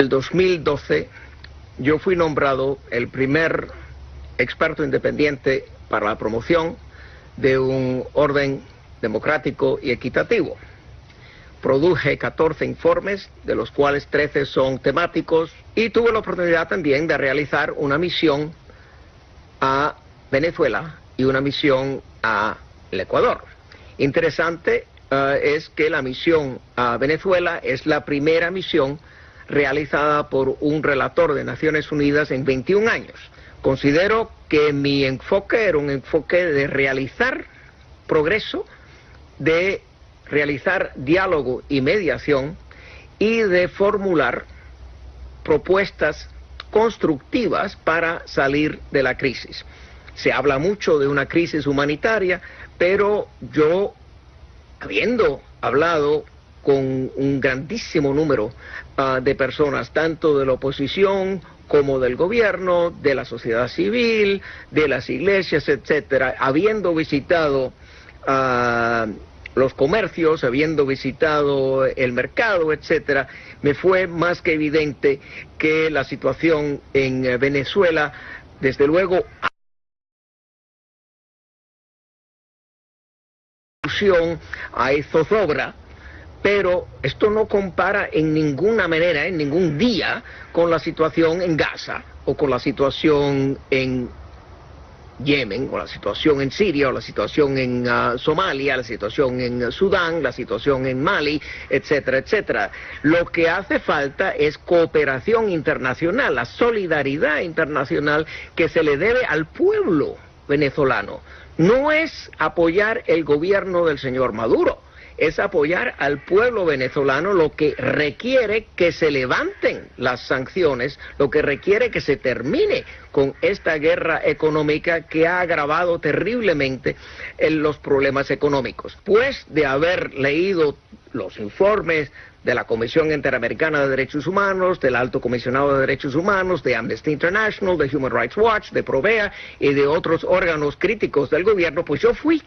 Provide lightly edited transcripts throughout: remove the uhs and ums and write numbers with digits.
En el 2012 yo fui nombrado el primer experto independiente para la promoción de un orden democrático y equitativo. Produje 14 informes, de los cuales 13 son temáticos, y tuve la oportunidad también de realizar una misión a Venezuela y una misión al Ecuador. Interesante es que la misión a Venezuela es la primera misión realizada por un relator de Naciones Unidas en 21 años. Considero que mi enfoque era un enfoque de realizar progreso, de realizar diálogo y mediación y de formular propuestas constructivas para salir de la crisis. Se habla mucho de una crisis humanitaria, pero yo, habiendo hablado con un grandísimo número de personas, tanto de la oposición como del gobierno, de la sociedad civil, de las iglesias, etcétera, habiendo visitado los comercios, habiendo visitado el mercado, etcétera, me fue más que evidente que la situación en Venezuela, desde luego, hay zozobra, pero esto no compara en ninguna manera, en ningún día, con la situación en Gaza, o con la situación en Yemen, o la situación en Siria, o la situación en Somalia, la situación en Sudán, la situación en Mali, etcétera, etcétera. Lo que hace falta es cooperación internacional, la solidaridad internacional que se le debe al pueblo venezolano. No es apoyar el gobierno del señor Maduro, es apoyar al pueblo venezolano, lo que requiere que se levanten las sanciones, lo que requiere que se termine con esta guerra económica que ha agravado terriblemente los problemas económicos. Después de haber leído los informes de la Comisión Interamericana de Derechos Humanos, del Alto Comisionado de Derechos Humanos, de Amnesty International, de Human Rights Watch, de Provea y de otros órganos críticos del gobierno, pues yo fui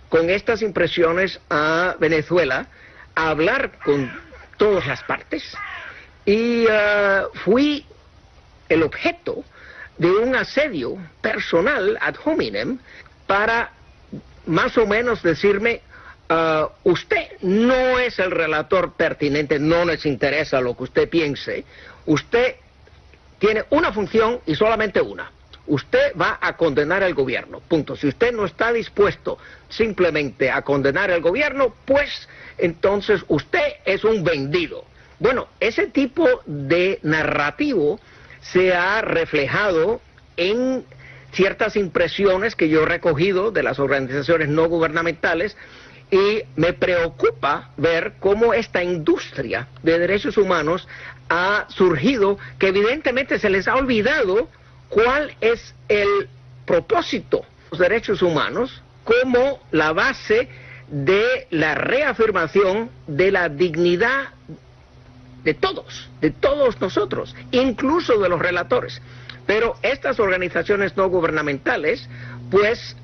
con estas impresiones a Venezuela a hablar con todas las partes y fui el objeto de un asedio personal ad hominem para más o menos decirme: usted no es el relator pertinente, no nos interesa lo que usted piense, usted tiene una función y solamente una. Usted va a condenar al gobierno, punto. Si usted no está dispuesto simplemente a condenar al gobierno, pues entonces usted es un vendido. Bueno, ese tipo de narrativo se ha reflejado en ciertas impresiones que yo he recogido de las organizaciones no gubernamentales, y me preocupa ver cómo esta industria de derechos humanos ha surgido, que evidentemente se les ha olvidado cuál es el propósito de los derechos humanos como la base de la reafirmación de la dignidad de todos nosotros, incluso de los relatores. Pero estas organizaciones no gubernamentales, pues,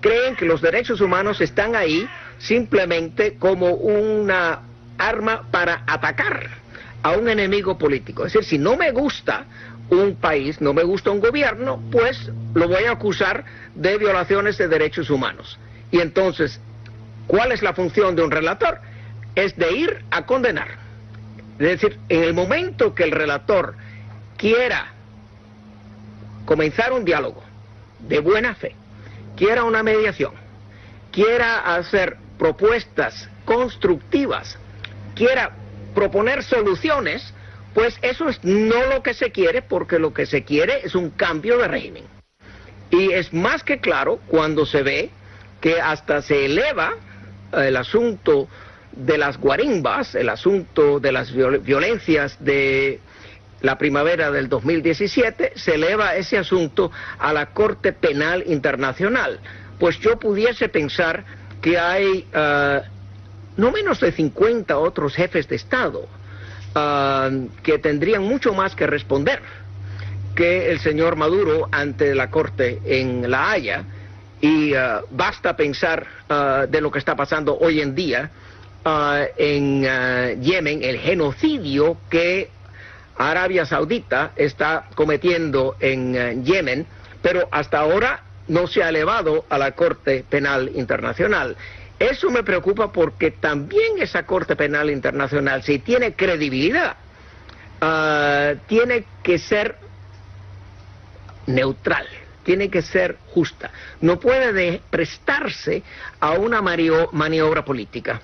creen que los derechos humanos están ahí simplemente como una arma para atacar a un enemigo político. Es decir, si no me gusta un país, no me gusta un gobierno, pues lo voy a acusar de violaciones de derechos humanos. Y entonces, ¿cuál es la función de un relator? Es de ir a condenar. Es decir, en el momento que el relator quiera comenzar un diálogo de buena fe, quiera una mediación, quiera hacer propuestas constructivas, quiera proponer soluciones, pues eso es no lo que se quiere, porque lo que se quiere es un cambio de régimen. Y es más que claro cuando se ve que hasta se eleva el asunto de las guarimbas, el asunto de las violencias de la primavera del 2017, se eleva ese asunto a la Corte Penal Internacional. Pues yo pudiese pensar que hay no menos de 50 otros jefes de Estado que tendrían mucho más que responder que el señor Maduro ante la Corte en La Haya, y basta pensar de lo que está pasando hoy en día en Yemen, el genocidio que Arabia Saudita está cometiendo en Yemen, pero hasta ahora no se ha elevado a la Corte Penal Internacional. Eso me preocupa porque también esa Corte Penal Internacional, si tiene credibilidad, tiene que ser neutral, tiene que ser justa. No puede prestarse a una maniobra política.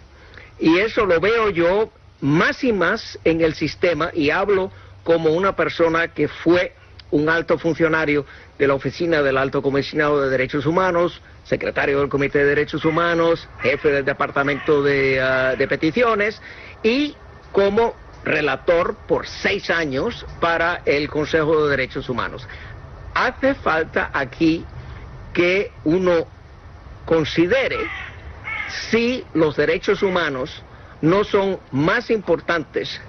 Y eso lo veo yo más y más en el sistema, y hablo como una persona que fue un alto funcionario de la Oficina del Alto Comisionado de Derechos Humanos, secretario del Comité de Derechos Humanos, jefe del Departamento de Peticiones, y como relator por 6 años para el Consejo de Derechos Humanos. Hace falta aquí que uno considere si los derechos humanos no son más importantes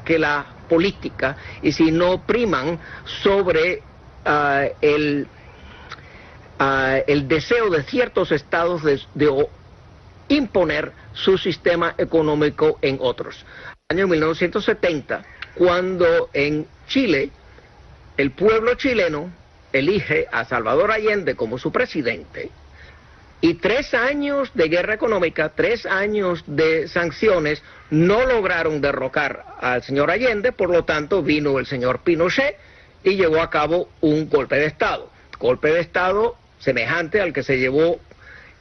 que la política, y si no priman sobre el deseo de ciertos estados de imponer su sistema económico en otros. Año 1970, cuando en Chile el pueblo chileno elige a Salvador Allende como su presidente, y 3 años de guerra económica, 3 años de sanciones no lograron derrocar al señor Allende. Por lo tanto vino el señor Pinochet y llevó a cabo un golpe de Estado semejante al que se llevó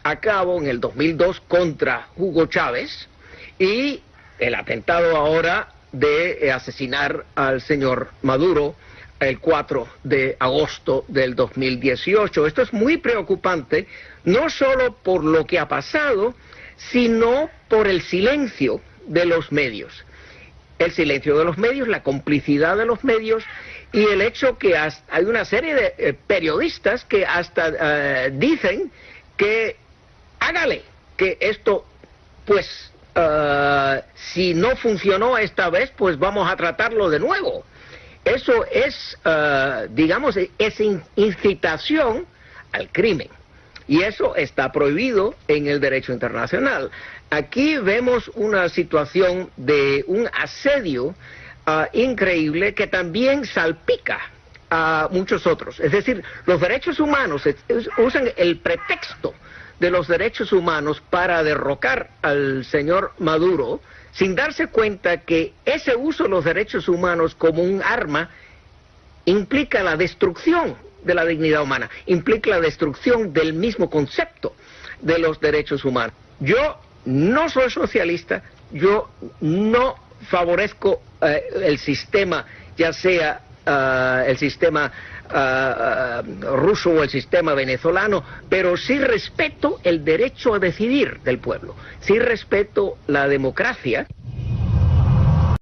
a cabo en el 2002 contra Hugo Chávez, y el atentado ahora de asesinar al señor Maduro el 4 de agosto del 2018. Esto es muy preocupante, no solo por lo que ha pasado, sino por el silencio de los medios. El silencio de los medios, la complicidad de los medios, y el hecho que hay una serie de periodistas que hasta dicen que hágale, que esto, pues, si no funcionó esta vez, pues vamos a tratarlo de nuevo. Eso es, digamos, es incitación al crimen. Y eso está prohibido en el derecho internacional. Aquí vemos una situación de un asedio increíble que también salpica a muchos otros. Es decir, los derechos humanos usan el pretexto de los derechos humanos para derrocar al señor Maduro, sin darse cuenta que ese uso de los derechos humanos como un arma implica la destrucción de la dignidad humana, implica la destrucción del mismo concepto de los derechos humanos. Yo no soy socialista, yo no favorezco el sistema, ya sea el sistema ruso o el sistema venezolano, pero sí respeto el derecho a decidir del pueblo, sí respeto la democracia.